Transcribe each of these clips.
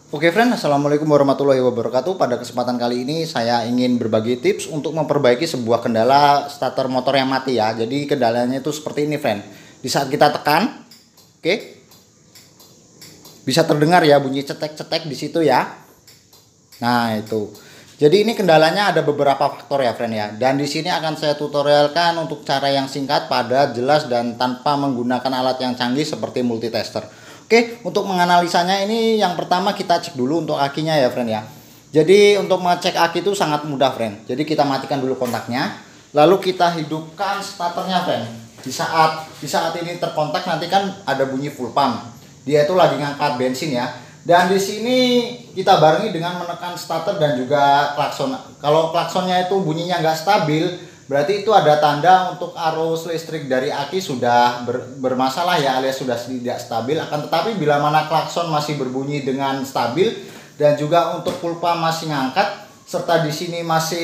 Oke friend, Assalamualaikum warahmatullahi wabarakatuh. Pada kesempatan kali ini saya ingin berbagi tips untuk memperbaiki sebuah kendala starter motor yang mati ya. Jadi kendalanya itu seperti ini friend. Di saat kita tekan, oke, bisa terdengar ya bunyi cetek-cetek di situ ya. Nah itu. Jadi ini kendalanya ada beberapa faktor ya friend ya. Dan di sini akan saya tutorialkan untuk cara yang singkat, padat, jelas dan tanpa menggunakan alat yang canggih seperti multitester. Oke, untuk menganalisanya ini yang pertama kita cek dulu untuk akinya ya friend ya. Jadi untuk mengecek aki itu sangat mudah friend. Jadi kita matikan dulu kontaknya, lalu kita hidupkan starternya friend. Di saat ini terkontak nanti kan ada bunyi full pump. Dia itu lagi ngangkat bensin ya. Dan di sini kita barengi dengan menekan starter dan juga klakson. Kalau klaksonnya itu bunyinya nggak stabil, berarti itu ada tanda untuk arus listrik dari aki sudah bermasalah ya, alias sudah tidak stabil. Akan tetapi bila mana klakson masih berbunyi dengan stabil dan juga untuk pulpa masih ngangkat serta di sini masih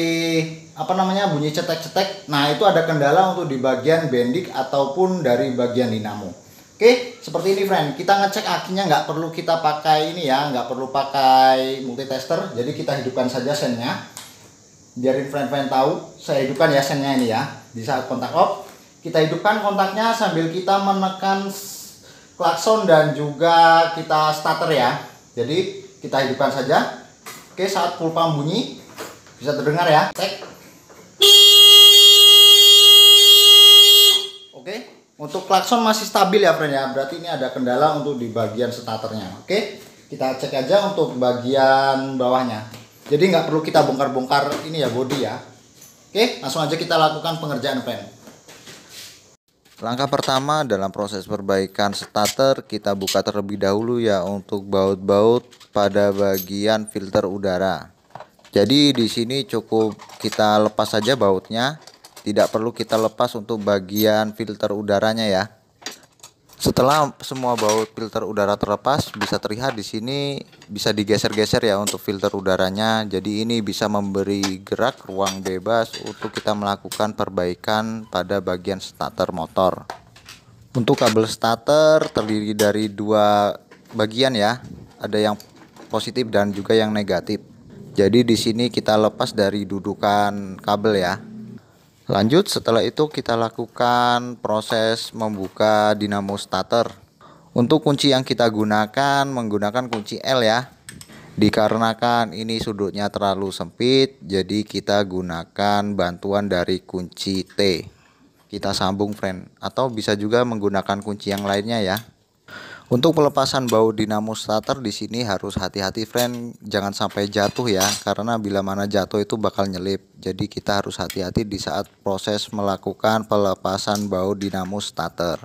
bunyi cetek-cetek, nah itu ada kendala untuk di bagian bendik ataupun dari bagian dinamo. Oke, seperti ini friend. Kita ngecek akinya nggak perlu kita pakai ini ya, nggak perlu pakai multitester. Jadi kita hidupkan saja sennya. Biarin friend-friend tahu, saya hidupkan ya sennya ini ya. Di saat kontak off, kita hidupkan kontaknya sambil kita menekan klakson dan juga kita starter ya. Jadi kita hidupkan saja. Oke, saat full pump bunyi bisa terdengar ya. Cek. Oke, untuk klakson masih stabil ya friend ya. Berarti ini ada kendala untuk di bagian starternya. Oke, kita cek aja untuk bagian bawahnya. Jadi nggak perlu kita bongkar-bongkar ini ya, bodi ya. Oke, langsung aja kita lakukan pengerjaan friend. Langkah pertama dalam proses perbaikan starter, kita buka terlebih dahulu ya untuk baut-baut pada bagian filter udara. Jadi di sini cukup kita lepas saja bautnya, tidak perlu kita lepas untuk bagian filter udaranya ya. Setelah semua baut filter udara terlepas, bisa terlihat di sini bisa digeser-geser ya untuk filter udaranya. Jadi ini bisa memberi gerak ruang bebas untuk kita melakukan perbaikan pada bagian starter motor. Untuk kabel starter terdiri dari dua bagian ya. Ada yang positif dan juga yang negatif. Jadi di sini kita lepas dari dudukan kabel ya. Lanjut, setelah itu kita lakukan proses membuka dinamo starter. Untuk kunci yang kita gunakan menggunakan kunci L ya. Dikarenakan ini sudutnya terlalu sempit, jadi kita gunakan bantuan dari kunci T. Kita sambung friend, atau bisa juga menggunakan kunci yang lainnya ya. Untuk pelepasan baut dinamo starter di sini harus hati-hati friend, jangan sampai jatuh ya, karena bila mana jatuh itu bakal nyelip. Jadi kita harus hati-hati di saat proses melakukan pelepasan baut dinamo starter.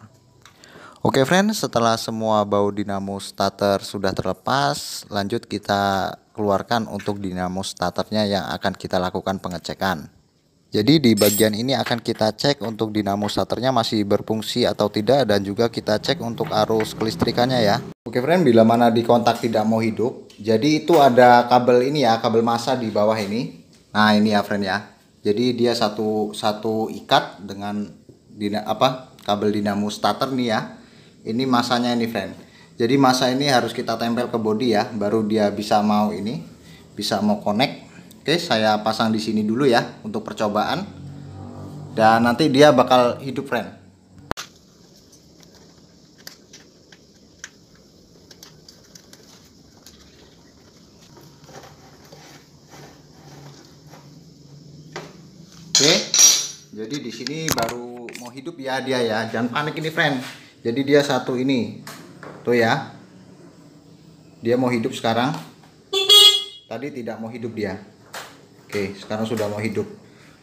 Oke friend, setelah semua baut dinamo starter sudah terlepas, lanjut kita keluarkan untuk dinamo starternya yang akan kita lakukan pengecekan. Jadi di bagian ini akan kita cek untuk dinamo starternya masih berfungsi atau tidak, dan juga kita cek untuk arus kelistrikannya ya. Oke friend, bila mana di kontak tidak mau hidup, jadi itu ada kabel ini ya, kabel massa di bawah ini. Nah ini ya friend ya. Jadi dia satu ikat dengan kabel dinamo starter nih ya. Ini masanya ini friend. Jadi massa ini harus kita tempel ke bodi ya, baru dia bisa mau connect. Oke, saya pasang di sini dulu ya untuk percobaan. Dan nanti dia bakal hidup friend. Oke. Jadi di sini baru mau hidup ya dia ya. Jangan panik ini friend. Jadi dia satu ini. Tuh ya. Dia mau hidup sekarang. Tadi tidak mau hidup dia. Oke, sekarang sudah mau hidup.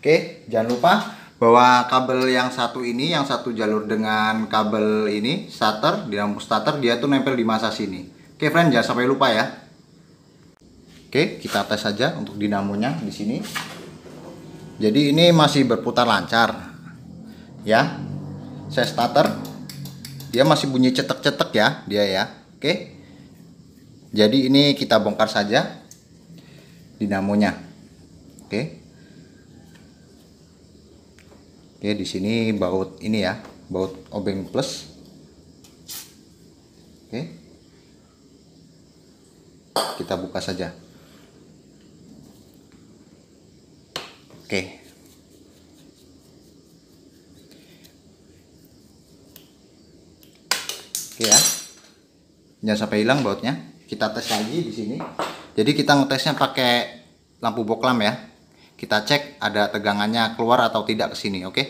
Oke, jangan lupa bahwa kabel yang satu ini, yang satu jalur dengan kabel ini, starter, dinamo starter, dia tuh nempel di massa sini. Oke, friend, jangan sampai lupa ya. Oke, kita tes saja untuk dinamonya di sini. Jadi ini masih berputar lancar. Ya. Saya starter. Dia masih bunyi cetek-cetek ya, dia ya. Oke. Jadi ini kita bongkar saja dinamonya. Oke. Oke, di sini baut ini ya, baut obeng plus. Oke. kita buka saja. Oke. Oke ya. Jangan sampai hilang bautnya. Kita tes lagi di sini. Jadi kita ngetesnya pakai lampu boklam ya. Kita cek ada tegangannya keluar atau tidak ke sini, oke?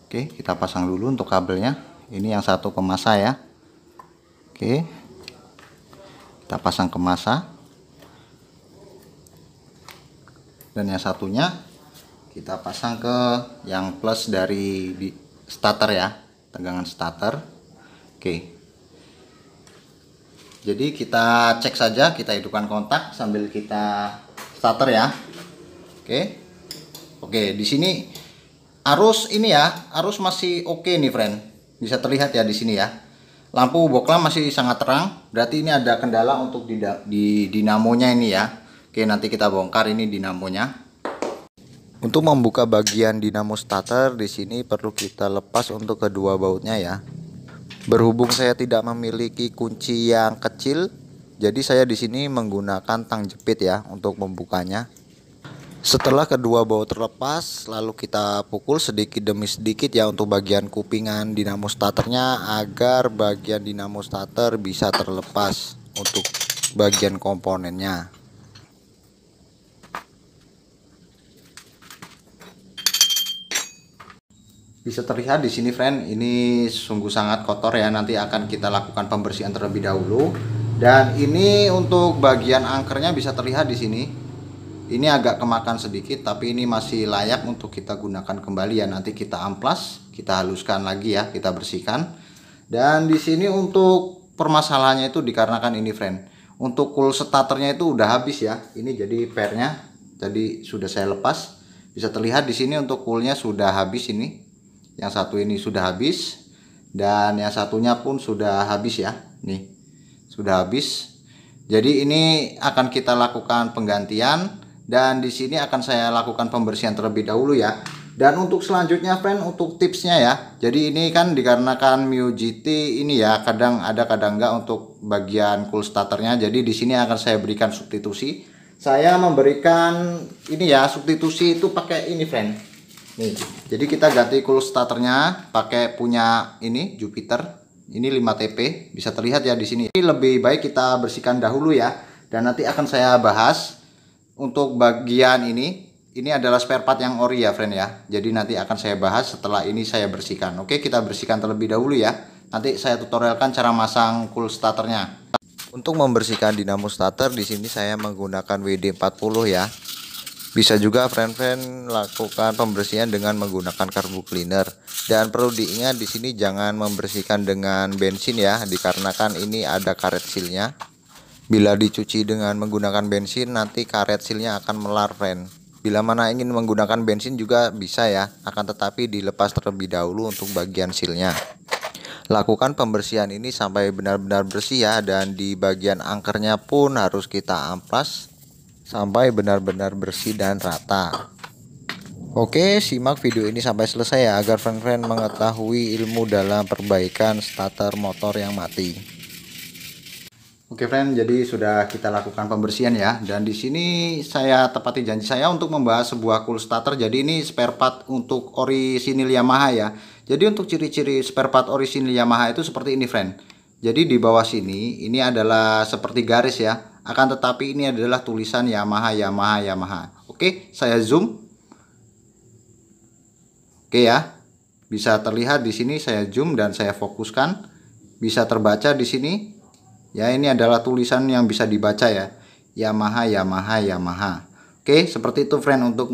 Oke, kita pasang dulu untuk kabelnya. Ini yang satu ke masa ya. Oke. Kita pasang ke masa. Dan yang satunya kita pasang ke yang plus dari starter ya, tegangan starter. Oke. Jadi kita cek saja, kita hidupkan kontak sambil kita starter ya. Oke. Oke, di sini arus ini ya, arus masih oke nih friend. Bisa terlihat ya di sini ya. Lampu boklam masih sangat terang, berarti ini ada kendala untuk di dinamonya ini ya. Oke, nanti kita bongkar ini dinamonya. Untuk membuka bagian dinamo starter di sini perlu kita lepas untuk kedua bautnya ya. Berhubung saya tidak memiliki kunci yang kecil, jadi saya di sini menggunakan tang jepit ya untuk membukanya. Setelah kedua baut terlepas, lalu kita pukul sedikit demi sedikit ya untuk bagian kupingan dinamo starternya agar bagian dinamo starter bisa terlepas untuk bagian komponennya. Bisa terlihat di sini friend, ini sungguh sangat kotor ya. Nanti akan kita lakukan pembersihan terlebih dahulu. Dan ini untuk bagian angkernya bisa terlihat di sini. Ini agak kemakan sedikit, tapi ini masih layak untuk kita gunakan kembali ya. Nanti kita amplas, kita haluskan lagi ya, kita bersihkan. Dan di sini untuk permasalahannya itu dikarenakan ini friend. Untuk cool starternya itu udah habis ya. Ini jadi pairnya, jadi sudah saya lepas. Bisa terlihat di sini untuk coolnya sudah habis ini. Yang satu ini sudah habis dan yang satunya pun sudah habis ya. Nih, sudah habis. Jadi ini akan kita lakukan penggantian dan di sini akan saya lakukan pembersihan terlebih dahulu ya. Dan untuk selanjutnya friend, untuk tipsnya ya. Jadi ini kan dikarenakan Mio GT ini ya, kadang ada kadang enggak untuk bagian cool starternya. Jadi di sini akan saya berikan substitusi. Saya memberikan ini ya, substitusi itu pakai ini friend. Nih, jadi kita ganti cool starternya pakai punya ini Jupiter. Ini 5TP, bisa terlihat ya di sini. Ini lebih baik kita bersihkan dahulu ya. Dan nanti akan saya bahas untuk bagian ini. Ini adalah spare part yang ori ya friend ya. Jadi nanti akan saya bahas setelah ini saya bersihkan. Oke, kita bersihkan terlebih dahulu ya. Nanti saya tutorialkan cara masang cool starternya. Untuk membersihkan dinamo starter di sini saya menggunakan WD-40 ya. Bisa juga friend-friend lakukan pembersihan dengan menggunakan carbo cleaner. Dan perlu diingat di sini jangan membersihkan dengan bensin ya, dikarenakan ini ada karet silnya. Bila dicuci dengan menggunakan bensin nanti karet silnya akan melar friend. Bila mana ingin menggunakan bensin juga bisa ya, akan tetapi dilepas terlebih dahulu untuk bagian silnya. Lakukan pembersihan ini sampai benar-benar bersih ya, dan di bagian angkernya pun harus kita amplas sampai benar-benar bersih dan rata. Oke, simak video ini sampai selesai ya agar friend-friend mengetahui ilmu dalam perbaikan starter motor yang mati. Oke friend, jadi sudah kita lakukan pembersihan ya. Dan di sini saya tepati janji saya untuk membahas sebuah cool starter. Jadi ini spare part untuk orisinil Yamaha ya. Jadi untuk ciri-ciri spare part orisinil Yamaha itu seperti ini friend. Jadi di bawah sini ini adalah seperti garis ya. Akan tetapi ini adalah tulisan Yamaha, Yamaha, Yamaha. Oke, saya zoom. Oke ya. Bisa terlihat di sini, saya zoom dan saya fokuskan. Bisa terbaca di sini. Ya, ini adalah tulisan yang bisa dibaca ya. Yamaha, Yamaha, Yamaha. Oke, seperti itu friend untuk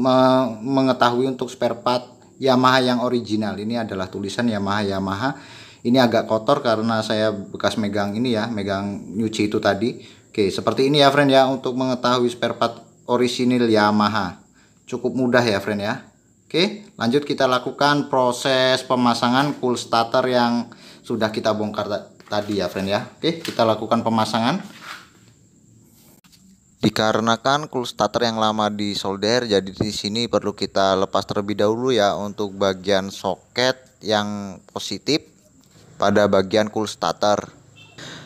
mengetahui untuk spare part Yamaha yang original. Ini adalah tulisan Yamaha, Yamaha. Ini agak kotor karena saya bekas megang ini ya, megang nyuci itu tadi. Oke, seperti ini ya friend ya untuk mengetahui spare part orisinil Yamaha. Cukup mudah ya friend ya. Oke, lanjut kita lakukan proses pemasangan cool starter yang sudah kita bongkar tadi ya friend ya. Oke, kita lakukan pemasangan. Dikarenakan cool starter yang lama di solder, jadi di sini perlu kita lepas terlebih dahulu ya untuk bagian soket yang positif pada bagian cool starter.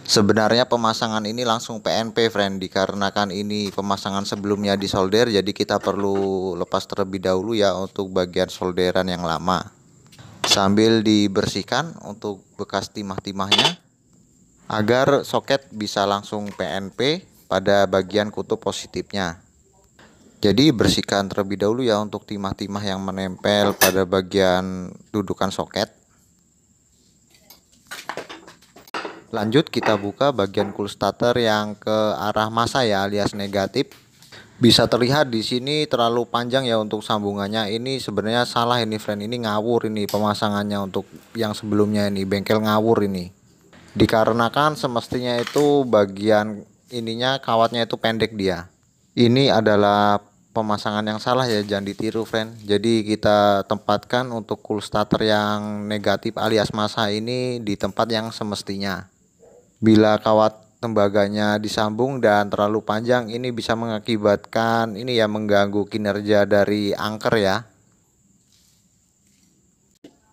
Sebenarnya pemasangan ini langsung PNP friend, dikarenakan ini pemasangan sebelumnya di solder, jadi kita perlu lepas terlebih dahulu ya untuk bagian solderan yang lama. Sambil dibersihkan untuk bekas timah-timahnya agar soket bisa langsung PNP pada bagian kutub positifnya. Jadi bersihkan terlebih dahulu ya untuk timah-timah yang menempel pada bagian dudukan soket. Lanjut kita buka bagian cool starter yang ke arah masa ya, alias negatif. Bisa terlihat di sini terlalu panjang ya untuk sambungannya. Ini sebenarnya salah ini friend, ini ngawur ini pemasangannya untuk yang sebelumnya ini, bengkel ngawur ini. Dikarenakan semestinya itu bagian ininya kawatnya itu pendek dia. Ini adalah pemasangan yang salah ya, jangan ditiru friend. Jadi kita tempatkan untuk cool starter yang negatif alias masa ini di tempat yang semestinya. Bila kawat tembaganya disambung dan terlalu panjang, ini bisa mengakibatkan ini ya, mengganggu kinerja dari angker ya.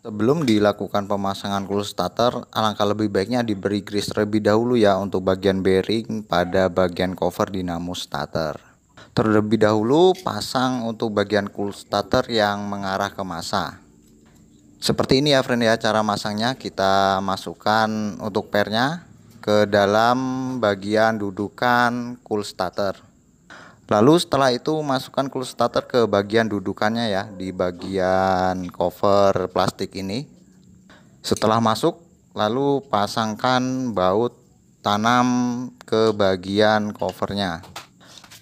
Sebelum dilakukan pemasangan cool starter, alangkah lebih baiknya diberi grease terlebih dahulu ya untuk bagian bearing pada bagian cover dinamo starter. Terlebih dahulu pasang untuk bagian cool starter yang mengarah ke masa. Seperti ini ya friend ya cara masangnya. Kita masukkan untuk pernya ke dalam bagian dudukan cool starter. Lalu setelah itu masukkan cool starter ke bagian dudukannya ya, di bagian cover plastik ini. Setelah masuk, lalu pasangkan baut tanam ke bagian covernya.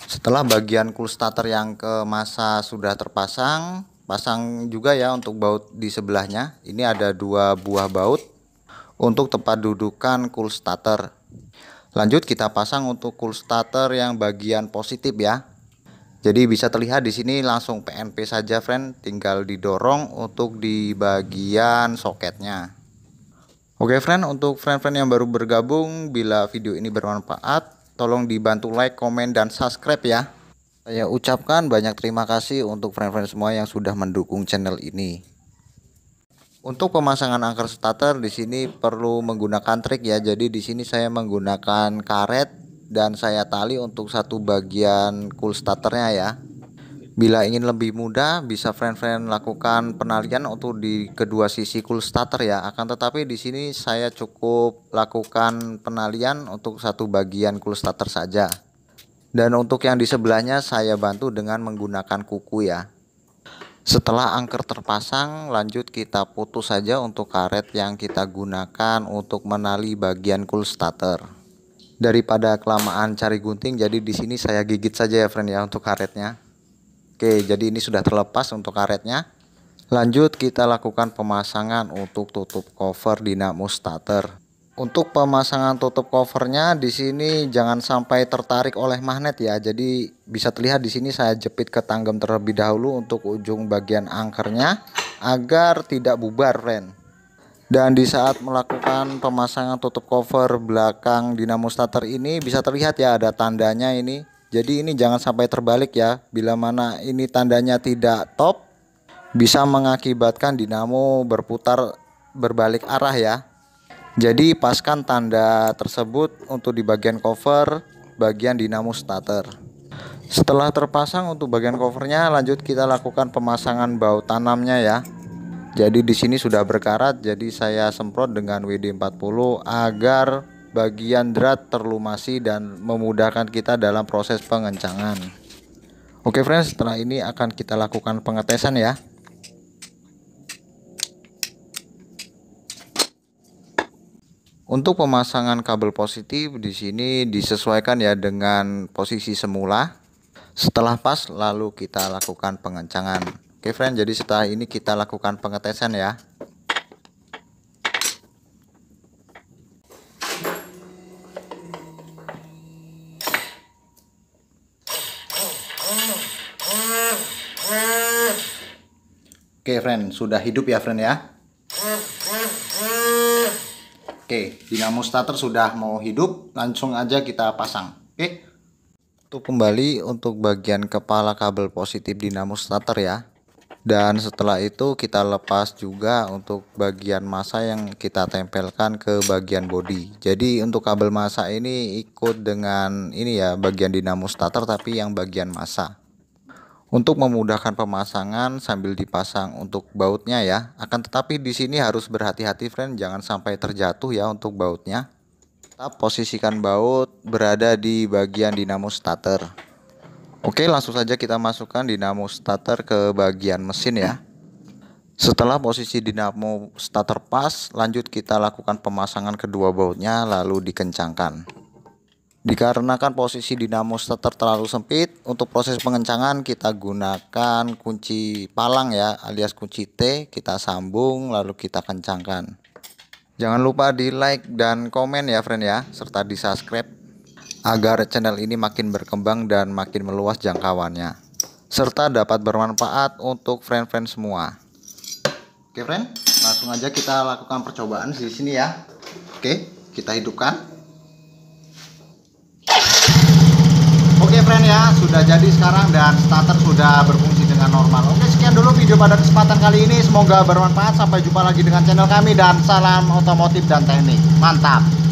Setelah bagian cool starter yang ke masa sudah terpasang, pasang juga ya untuk baut di sebelahnya. Ini ada 2 buah baut untuk tempat dudukan cool starter. Lanjut kita pasang untuk cool starter yang bagian positif ya. Jadi bisa terlihat di sini langsung PNP saja friend, tinggal didorong untuk di bagian soketnya. Oke friend, untuk friend-friend yang baru bergabung, bila video ini bermanfaat, tolong dibantu like, komen, dan subscribe ya. Saya ucapkan banyak terima kasih untuk friend-friend semua yang sudah mendukung channel ini. Untuk pemasangan angker starter di sini perlu menggunakan trik ya. Jadi di sini saya menggunakan karet dan saya tali untuk satu bagian cool starternya ya. Bila ingin lebih mudah, bisa friend-friend lakukan penalian untuk di kedua sisi cool starter ya. Akan tetapi di sini saya cukup lakukan penalian untuk satu bagian cool starter saja. Dan untuk yang di sebelahnya saya bantu dengan menggunakan kuku ya. Setelah angker terpasang, lanjut kita putus saja untuk karet yang kita gunakan untuk menali bagian cool starter. Daripada kelamaan cari gunting, jadi di sini saya gigit saja ya friend ya untuk karetnya. Oke, jadi ini sudah terlepas untuk karetnya. Lanjut kita lakukan pemasangan untuk tutup cover dinamo starter. Untuk pemasangan tutup covernya di sini jangan sampai tertarik oleh magnet ya. Jadi bisa terlihat di sini saya jepit ke tanggam terlebih dahulu untuk ujung bagian angkernya agar tidak bubar friend. Dan di saat melakukan pemasangan tutup cover belakang dinamo starter ini bisa terlihat ya ada tandanya ini. Jadi ini jangan sampai terbalik ya. Bila mana ini tandanya tidak top, bisa mengakibatkan dinamo berputar berbalik arah ya. Jadi paskan tanda tersebut untuk di bagian cover bagian dinamo starter. Setelah terpasang untuk bagian covernya, lanjut kita lakukan pemasangan baut tanamnya ya. Jadi di sini sudah berkarat, jadi saya semprot dengan WD-40 agar bagian drat terlumasi dan memudahkan kita dalam proses pengencangan. Oke friends, setelah ini akan kita lakukan pengetesan ya. Untuk pemasangan kabel positif di sini disesuaikan ya dengan posisi semula. Setelah pas lalu kita lakukan pengencangan. Oke friend, jadi setelah ini kita lakukan pengetesan ya. Oke friend, sudah hidup ya friend ya. Oke, dinamo starter sudah mau hidup, langsung aja kita pasang. Oke. Untuk kembali untuk bagian kepala kabel positif dinamo starter ya. Dan setelah itu kita lepas juga untuk bagian massa yang kita tempelkan ke bagian bodi. Jadi untuk kabel massa ini ikut dengan ini ya, bagian dinamo starter tapi yang bagian massa. Untuk memudahkan pemasangan sambil dipasang untuk bautnya ya. Akan tetapi di sini harus berhati-hati friend, jangan sampai terjatuh ya untuk bautnya. Tetap posisikan baut berada di bagian dinamo starter. Oke, langsung saja kita masukkan dinamo starter ke bagian mesin ya. Setelah posisi dinamo starter pas, lanjut kita lakukan pemasangan kedua bautnya lalu dikencangkan. Dikarenakan posisi dinamo starter terlalu sempit, untuk proses pengencangan kita gunakan kunci palang ya, alias kunci T, kita sambung lalu kita kencangkan. Jangan lupa di like dan komen ya friend ya, serta di subscribe agar channel ini makin berkembang dan makin meluas jangkauannya, serta dapat bermanfaat untuk friend-friend semua. Oke friend, langsung aja kita lakukan percobaan di sini ya. Oke, kita hidupkan. Oke friend ya, sudah jadi sekarang dan starter sudah berfungsi dengan normal. Oke, sekian dulu video pada kesempatan kali ini, semoga bermanfaat. Sampai jumpa lagi dengan channel kami dan salam otomotif dan teknik. Mantap.